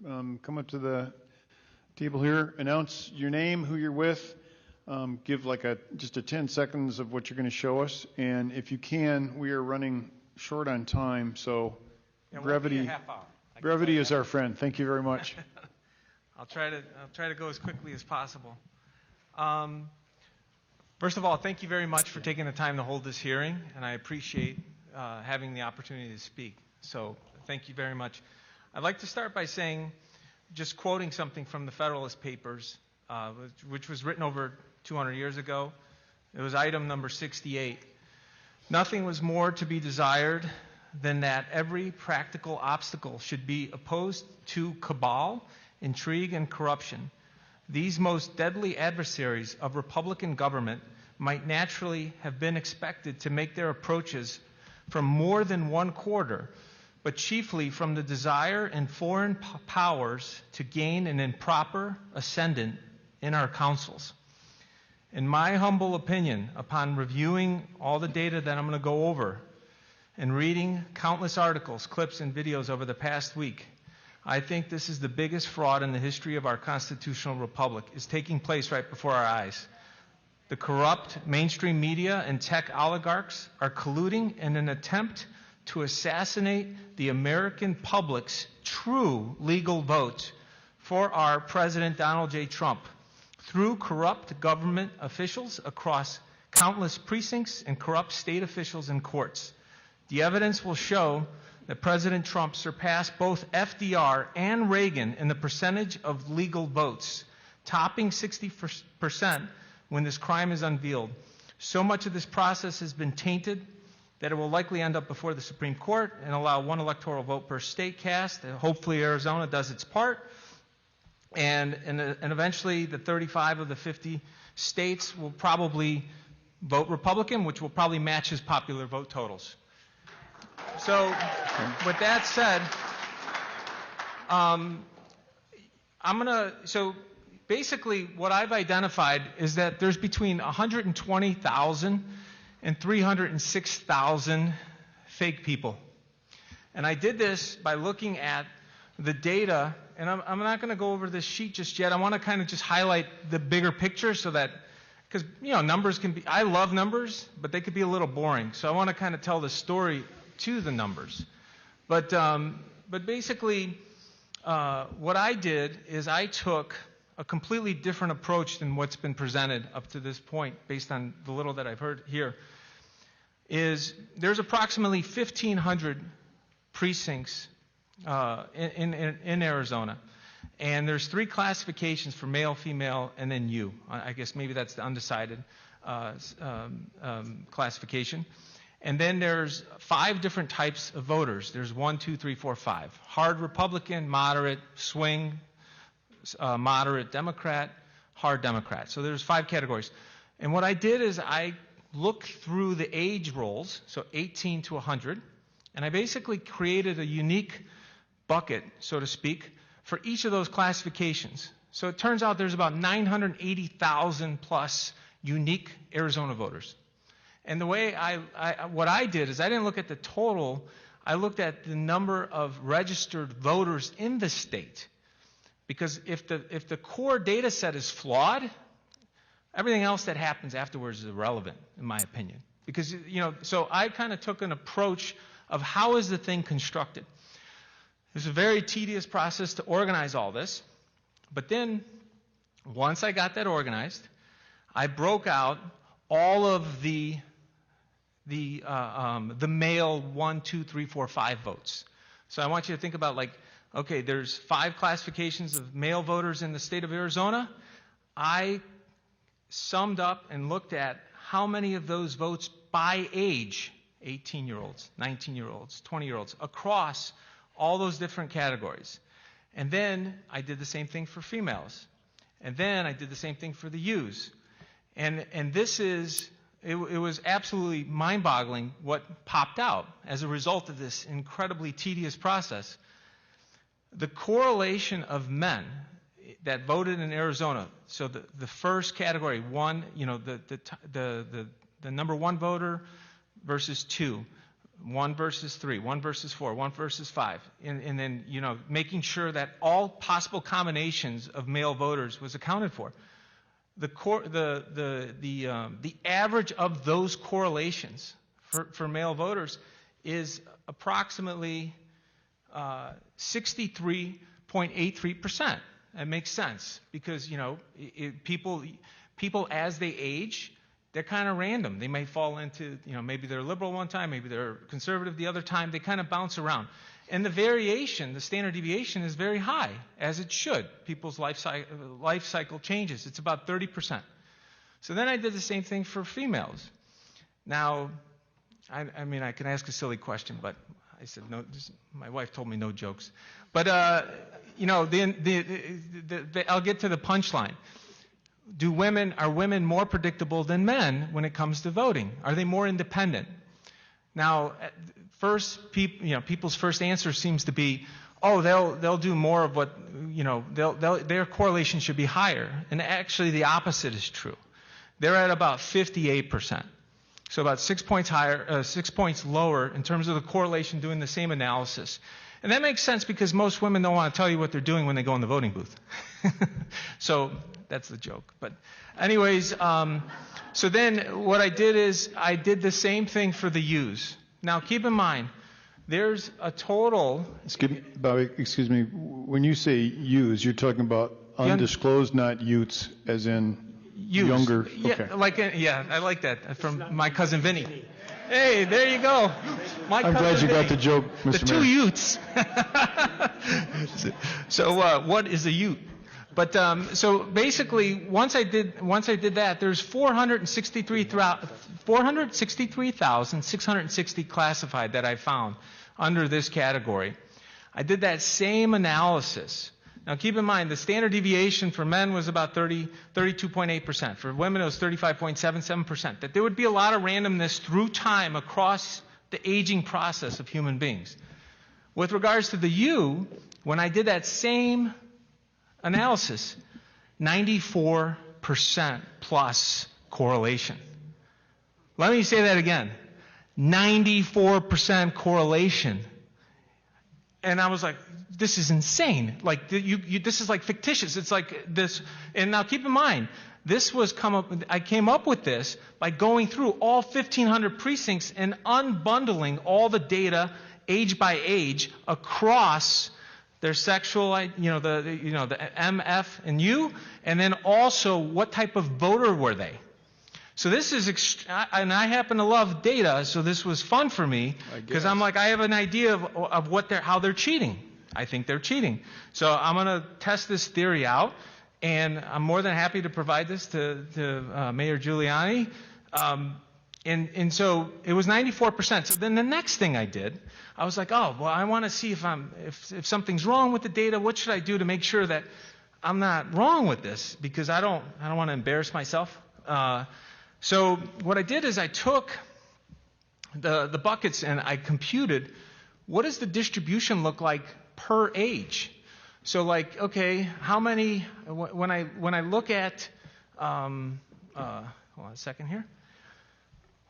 come up to the table here, announce your name, who you're with, give like just a 10 seconds of what you're going to show us, and if you can, we are running short on time, so brevity is our friend. Thank you very much. I'll try to go as quickly as possible. First of all, thank you very much for taking the time to hold this hearing, and I appreciate having the opportunity to speak. So thank you very much. I'd like to start by saying, just quoting something from the Federalist Papers, which was written over 200 years ago. It was item number 68. Nothing was more to be desired than that every practical obstacle should be opposed to cabal, intrigue, and corruption. These most deadly adversaries of Republican government might naturally have been expected to make their approaches from more than one quarter, but chiefly from the desire in foreign powers to gain an improper ascendant in our councils. In my humble opinion, upon reviewing all the data that I'm going to go over and reading countless articles, clips, and videos over the past week, I think this is the biggest fraud in the history of our constitutional republic is taking place right before our eyes. The corrupt mainstream media and tech oligarchs are colluding in an attempt to assassinate the American public's true legal vote for our President Donald J. Trump through corrupt government officials across countless precincts and corrupt state officials and courts. The evidence will show that President Trump surpassed both FDR and Reagan in the percentage of legal votes, topping 60% when this crime is unveiled. So much of this process has been tainted that it will likely end up before the Supreme Court and allow one electoral vote per state cast. And hopefully Arizona does its part. And eventually the 35 of the 50 states will probably vote Republican, which will probably match his popular vote totals. So with that said, so basically what I've identified is that there's between 120,000 and 306,000 fake people. And I did this by looking at the data, and I'm not going to go over this sheet just yet. I want to kind of just highlight the bigger picture so that, because, you know, numbers can be, I love numbers, but they could be a little boring. So I want to kind of tell the story to the numbers. But basically, what I did is I took a completely different approach than what's been presented up to this point, based on the little that I've heard here. There's approximately 1,500 precincts in Arizona, and there's 3 classifications for male, female, and then you. I guess maybe that's the undecided classification. And then there's 5 different types of voters. There's 1, 2, 3, 4, 5. Hard Republican, moderate, swing, moderate Democrat, hard Democrat. So there's 5 categories. And what I did is I looked through the age rolls, so 18 to 100, and I basically created a unique bucket, so to speak, for each of those classifications. So it turns out there's about 980,000 plus unique Arizona voters. And the way what I did is I didn't look at the total, I looked at the number of registered voters in the state. Because if the core data set is flawed, everything else that happens afterwards is irrelevant, in my opinion. Because, you know, so I kind of took an approach of how is the thing constructed. It was a very tedious process to organize all this. But then, once I got that organized, I broke out all of the male 1, 2, 3, 4, 5 votes. So I want you to think about, like, okay, there's 5 classifications of male voters in the state of Arizona. I summed up and looked at how many of those votes by age, 18-year-olds, 19-year-olds, 20-year-olds, across all those different categories. And then I did the same thing for females. And then I did the same thing for the U's. And this is, it was absolutely mind-boggling what popped out as a result of this incredibly tedious process. The correlation of men that voted in Arizona, so the first category, 1, you know, the number 1 voter versus 2, 1 versus 3, 1 versus 4, 1 versus 5, and then, making sure that all possible combinations of male voters was accounted for. The average of those correlations for male voters is approximately 63.83%. That makes sense because, people as they age, they're kind of random. They may fall into, maybe they're liberal one time, maybe they're conservative the other time. They kind of bounce around. And the variation, the standard deviation, is very high, as it should. People's life cycle changes. It's about 30%. So then I did the same thing for females. Now, I mean, I can ask a silly question, but I said no. My wife told me no jokes. But, I'll get to the punchline. Are women more predictable than men when it comes to voting? Are they more independent? Now, people's first answer seems to be, oh, they'll do more of what, their correlation should be higher. And actually, the opposite is true. They're at about 58%. So about 6 points higher, 6 points lower in terms of the correlation doing the same analysis. And that makes sense because most women don't want to tell you what they're doing when they go in the voting booth. So that's the joke. But anyways, so then what I did is I did the same thing for the U's. Now keep in mind, there's a total... Bobby, excuse me. When you say U's, you're talking about undisclosed, not Utes, as in U's. Younger. Yeah, okay. I like that from my cousin Vinny. Hey, there you go. I'm glad you got the joke, Mr. The two Utes. So what is a Ute? But so basically, once I did that, there's 463,660 classified that I found under this category. I did that same analysis. Now keep in mind, the standard deviation for men was about 32.8%. For women, it was 35.77%. That there would be a lot of randomness through time across the aging process of human beings. With regards to the U, when I did that same analysis, 94% plus correlation. Let me say that again. 94% correlation. And I was like, this is insane. Like, this is like fictitious. It's like this. And now keep in mind, I came up with this by going through all 1,500 precincts and unbundling all the data age by age across their sexual, the MF and U, and then also what type of voter were they. So this is, and I happen to love data, so this was fun for me because I'm like, I have an idea of how they're cheating. I think they're cheating. So I'm going to test this theory out, and I'm more than happy to provide this to Mayor Giuliani. And so it was 94%. So then the next thing I did, I was like, oh, well, I want to see if something's wrong with the data. What should I do to make sure that I'm not wrong with this? Because I don't want to embarrass myself. So what I did is I took the buckets and I computed what does the distribution look like per age. So like, okay, how many, when I look at, hold on a second here.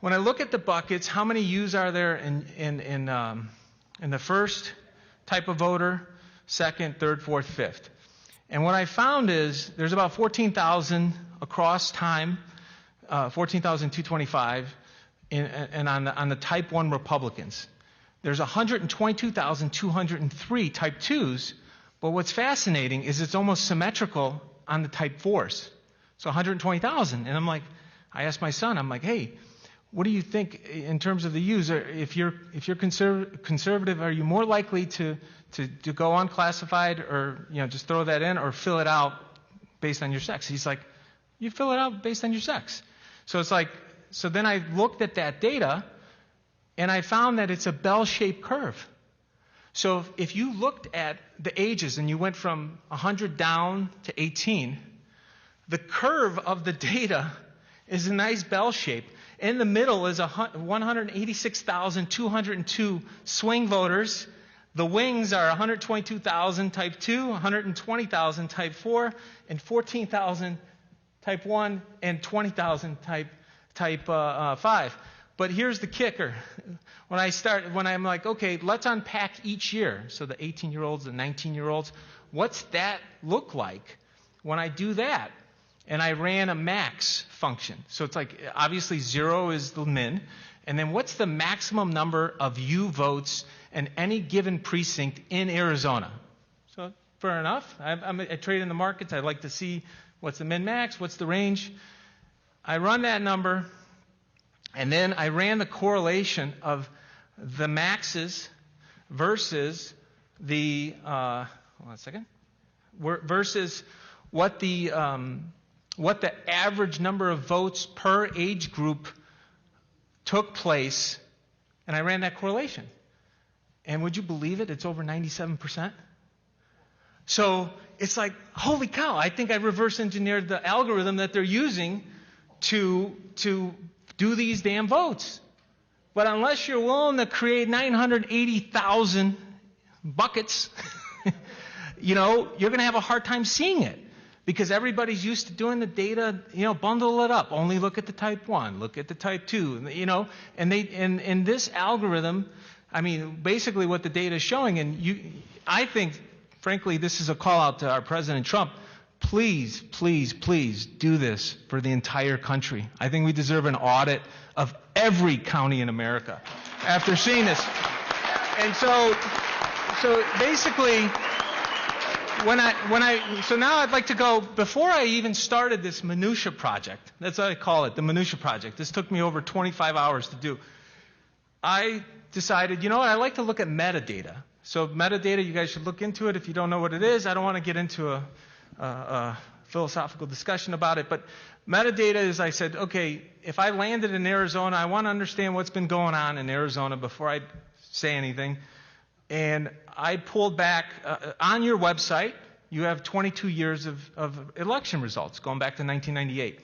When I look at the buckets, how many U's are there in the first type of voter, second, third, fourth, fifth? And what I found is there's about 14,000 across time, 14,225, and on the type 1 Republicans. There's 122,203 type 2s, but what's fascinating is it's almost symmetrical on the type 4s. So 120,000. And I asked my son, I'm like, hey, what do you think in terms of the U's? If you're conservative, are you more likely to go unclassified or just throw that in or fill it out based on your sex? He's like, you fill it out based on your sex. So it's like, so then I looked at that data and I found that it's a bell-shaped curve. So if you looked at the ages and you went from 100 down to 18, the curve of the data is a nice bell shape. In the middle is 186,202 swing voters. The wings are 122,000 type 2, 120,000 type 4, and 14,000 type 1, and 20,000 type 5. But here's the kicker. When I'm like, okay, let's unpack each year. So the 18-year-olds, the 19-year-olds, what's that look like when I do that? And I ran a max function. So it's like, obviously 0 is the min. And then what's the maximum number of U votes in any given precinct in Arizona? So fair enough. I trade in the markets. I like to see what's the min-max, what's the range. I run that number, and then I ran the correlation of the maxes versus the versus what the average number of votes per age group took place, and I ran that correlation. And would you believe it? It's over 97%. So it's like, holy cow, I think I reverse engineered the algorithm that they're using to do these damn votes. But unless you're willing to create 980,000 buckets, you're going to have a hard time seeing it. Because everybody's used to doing the data, bundle it up. Only look at the type 1, look at the type 2, and this algorithm, basically what the data is showing, I think, frankly, this is a call out to our President Trump. Please, please, please do this for the entire country. I think we deserve an audit of every county in America after seeing this. And so basically, so now I'd like to go, before I even started this minutia project, that's what I call it, the minutia project. This took me over 25 hours to do. I decided, I like to look at metadata. So metadata, you guys should look into it if you don't know what it is. I don't want to get into a philosophical discussion about it, but metadata is, I said, okay, if I landed in Arizona, I want to understand what's been going on in Arizona before I say anything. And I pulled back, on your website, you have 22 years of election results, going back to 1998.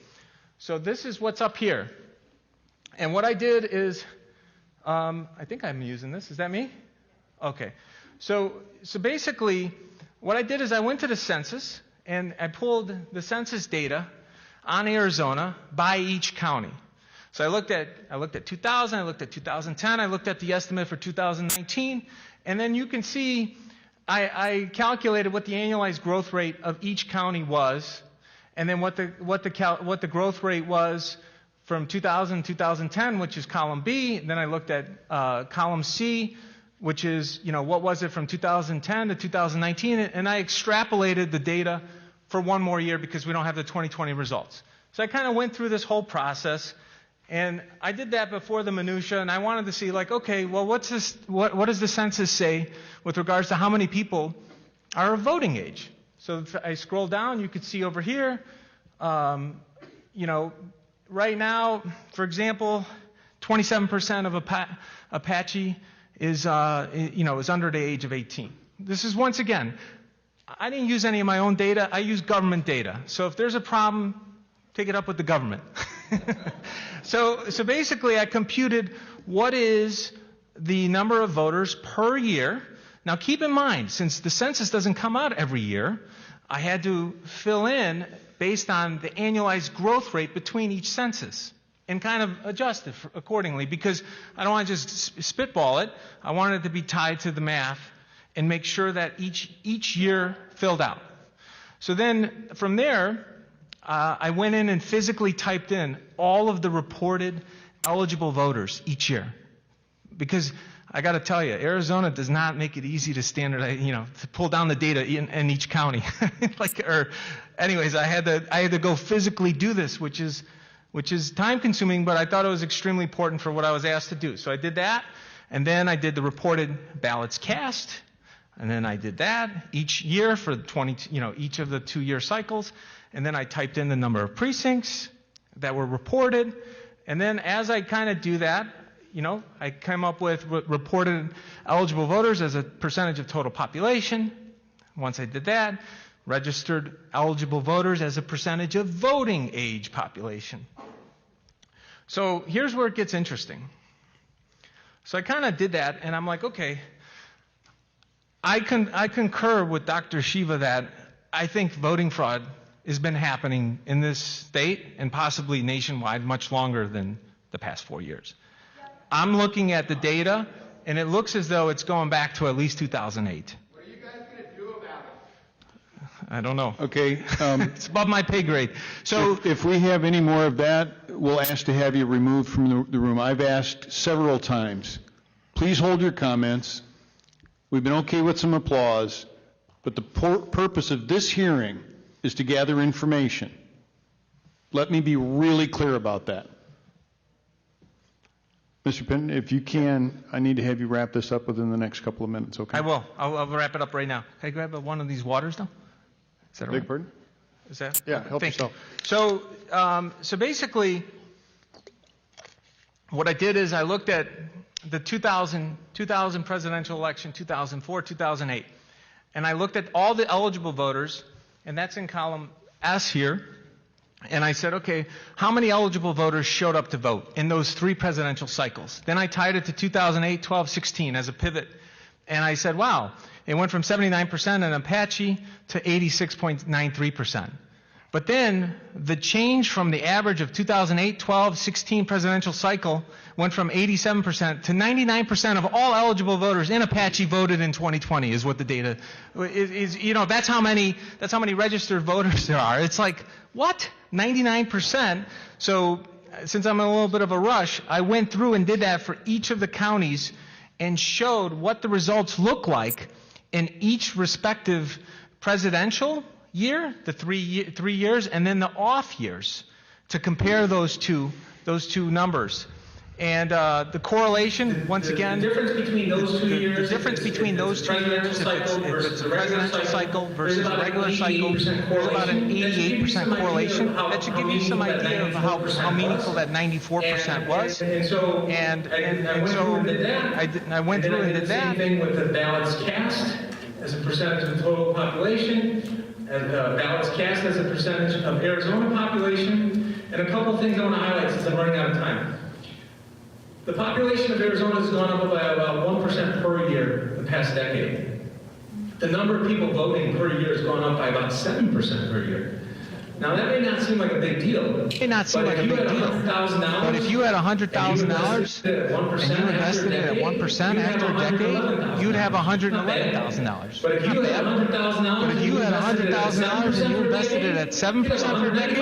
So this is what's up here. And what I did is, I think I'm using this. Is that me? Okay. So basically, what I did is I went to the census, and I pulled the census data on Arizona by each county. So I looked at 2000, I looked at 2010, I looked at the estimate for 2019, and then you can see I calculated what the annualized growth rate of each county was, and then what the growth rate was from 2000 to 2010, which is column B. And then I looked at column C, which is, what was it from 2010 to 2019, and I extrapolated the data for one more year because we don't have the 2020 results. So I kind of went through this whole process, and I did that before the minutia, and I wanted to see, okay, well, what does the census say with regards to how many people are of voting age? So if I scroll down, you could see over here, right now, for example, 27% of Apache is under the age of 18. This is, once again, I didn't use any of my own data. I used government data. So if there's a problem, take it up with the government. So basically, I computed what is the number of voters per year. Now, keep in mind, since the census doesn't come out every year, I had to fill in based on the annualized growth rate between each census and kind of adjust it accordingly, because I don't want to just spitball it. I want it to be tied to the math and make sure that each year filled out. So then from there, I went in and physically typed in all of the reported eligible voters each year. Because I got to tell you, Arizona does not make it easy to standardize, to pull down the data in each county. Anyways, I had to go physically do this, which is time consuming, but I thought it was extremely important for what I was asked to do. So I did that, and then I did the reported ballots cast, and then I did that each year for each of the 2-year cycles. And then I typed in the number of precincts that were reported. And then as I kind of do that, I came up with reported eligible voters as a percentage of total population. Once I did that, registered eligible voters as a percentage of voting age population. So here's where it gets interesting. So I kind of did that, and I'm like, okay, I concur with Dr. Shiva that I think voting fraud has been happening in this state and possibly nationwide much longer than the past 4 years. I'm looking at the data, and it looks as though it's going back to at least 2008. What are you guys going to do about it? I don't know. Okay. It's above my pay grade. So If we have any more of that, we'll ask to have you removed from the room. I've asked several times, please hold your comments. We've been okay with some applause, but the purpose of this hearing is to gather information. Let me be really clear about that. Mr. Pitton, if you can, I need to have you wrap this up within the next couple of minutes, okay? I will. I'll wrap it up right now. Can I grab one of these waters now? Is that all Beg right? pardon? Is that? Yeah, help Thank yourself. you. So basically, what I did is I looked at the 2000 presidential election, 2004, 2008, and I looked at all the eligible voters, and that's in column S here. And I said, okay, how many eligible voters showed up to vote in those 3 presidential cycles? Then I tied it to 2008, 12, 16 as a pivot. And I said, wow, it went from 79% in Apache to 86.93%. But then the change from the average of 2008, 12, 16 presidential cycle went from 87% to 99% of all eligible voters in Apache voted in 2020 is what the data is. You know, that's how many registered voters there are. It's like, what? 99%? So since I'm in a little bit of a rush, I went through and did that for each of the counties and showed what the results look like in each respective presidential year, the 3 years, and then the off years to compare those two numbers. And the correlation, once again, the difference between those 2 years, the difference between those 2 years, if it's a presidential cycle versus a regular cycle, there's about an 88% correlation. That should give you some idea of how meaningful that 94% was. And I went through and did that. Same thing with the ballots cast as a percentage of the total population, and ballots cast as a percentage of Arizona population, and a couple of things I want to highlight since I'm running out of time. The population of Arizona has gone up by about 1% per year the past decade. The number of people voting per year has gone up by about 7% per year. Now that may not seem like a big deal. It may not seem like a big deal. But if you had $100,000 and you invested it at 1% after a decade, you'd have $111,000. But if you had $100,000 But if you had $100,000 and you invested it at 7% for a decade,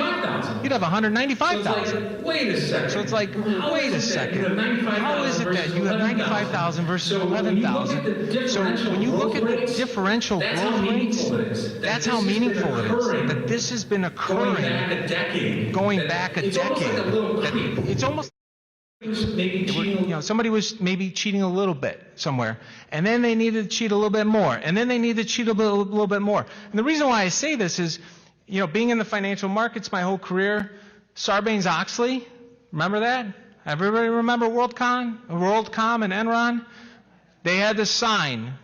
you'd have $195,000. Wait a second. So it's like, wait a second. How is it that you have 95,000 versus 11,000? So when you look at the differential growth rates, that's how meaningful it is. That this has been occurring going back a decade. It's almost, somebody was maybe cheating a little bit somewhere, and then they needed to cheat a little bit more, and then they needed to cheat a little bit more. And the reason why I say this is, being in the financial markets my whole career, Sarbanes-Oxley, remember that? Everybody remember WorldCom and Enron? They had to sign.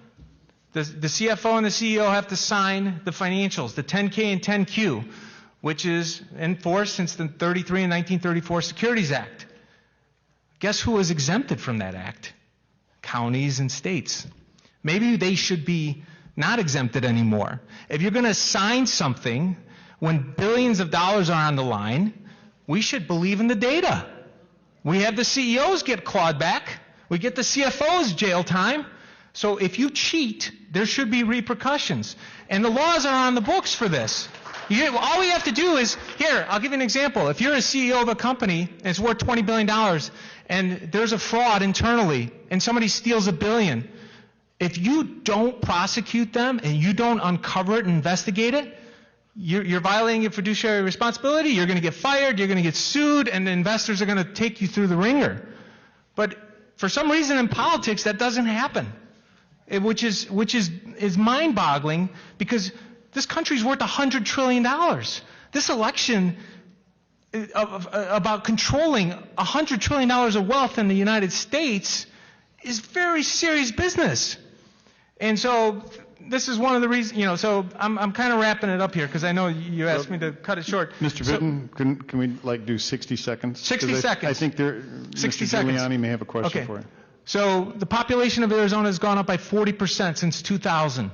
The CFO and the CEO have to sign the financials, the 10K and 10Q, which is enforced since the 1933 and 1934 Securities Act. Guess who was exempted from that act? Counties and states. Maybe they should be not exempted anymore. If you're going to sign something when billions of dollars are on the line, we should believe in the data. We have the CEOs get clawed back. We get the CFOs jail time. So if you cheat, there should be repercussions. And the laws are on the books for this. All we have to do is, here, I'll give you an example. If you're a CEO of a company and it's worth $20 billion and there's a fraud internally and somebody steals $1 billion, if you don't prosecute them and you don't uncover it and investigate it, you're violating your fiduciary responsibility, you're going to get fired, you're going to get sued, and the investors are going to take you through the ringer. But for some reason in politics, that doesn't happen, which is mind-boggling, because this country's worth $100 trillion. This election about controlling $100 trillion of wealth in the United States is very serious business. And so this is one of the reasons, so I'm kind of wrapping it up here because I know you asked me to cut it short. Mr. Pitton, can we do 60 seconds? 60 seconds. I think 60 Mr. seconds. Giuliani may have a question Okay. for you. So the population of Arizona has gone up by 40% since 2000.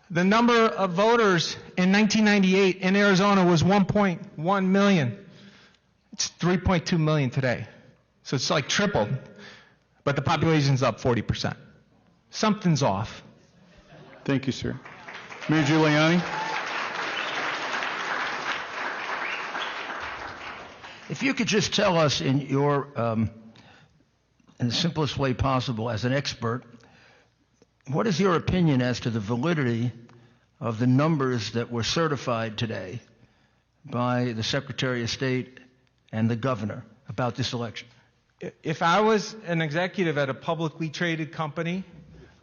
The number of voters in 1998 in Arizona was 1.1 million. It's 3.2 million today. So it's like tripled, but the population's up 40%. Something's off. Thank you, sir. Mayor Giuliani? If you could just tell us in your, in the simplest way possible, as an expert, what is your opinion as to the validity of the numbers that were certified today by the Secretary of State and the governor about this election? If I was an executive at a publicly traded company,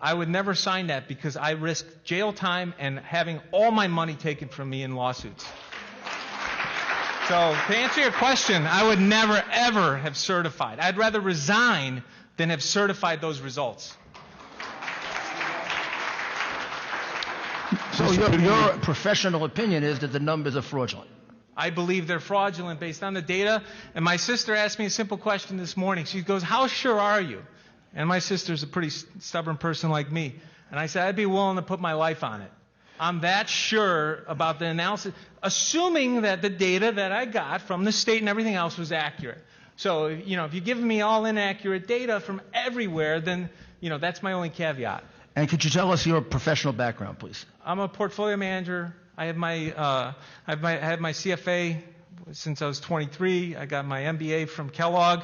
I would never sign that because I risk jail time and having all my money taken from me in lawsuits. So to answer your question, I would never, ever have certified. I'd rather resign than have certified those results. So your professional opinion is that the numbers are fraudulent? I believe they're fraudulent based on the data. And my sister asked me a simple question this morning. She goes, how sure are you? And my sister's a pretty stubborn person like me. And I said, I'd be willing to put my life on it. I'm that sure about the analysis, assuming that the data that I got from the state and everything else was accurate. So, if you're giving me all inaccurate data from everywhere, then, that's my only caveat. And could you tell us your professional background, please? I'm a portfolio manager. I have my CFA since I was 23. I got my MBA from Kellogg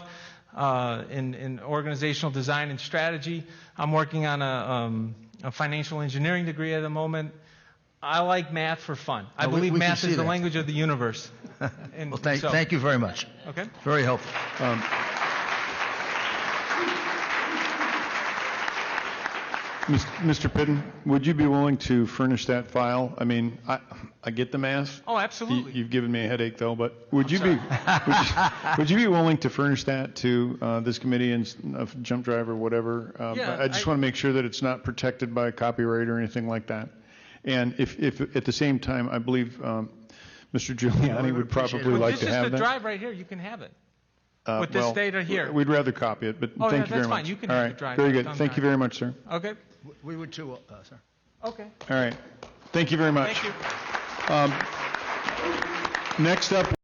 in organizational design and strategy. I'm working on a financial engineering degree at the moment. I like math for fun. I believe math is the language of the universe. Well, thank you very much. Okay. Very helpful. Mr. Pitton, would you be willing to furnish that file? I mean, I get the math. Oh, absolutely. You've given me a headache, though, but would you be willing to furnish that to this committee and Jump Drive or whatever? Yeah, I just want to make sure that it's not protected by copyright or anything like that. And if at the same time, I believe Mr. Giuliani would probably like to have that. This is the drive right here. You can have it. With this data here. We'd rather copy it, but thank you very much. That's fine. You can have the drive. Very good. Thank you very much, sir. Okay. We would too, sir. Okay. All right. Thank you very much. Thank you. Next up.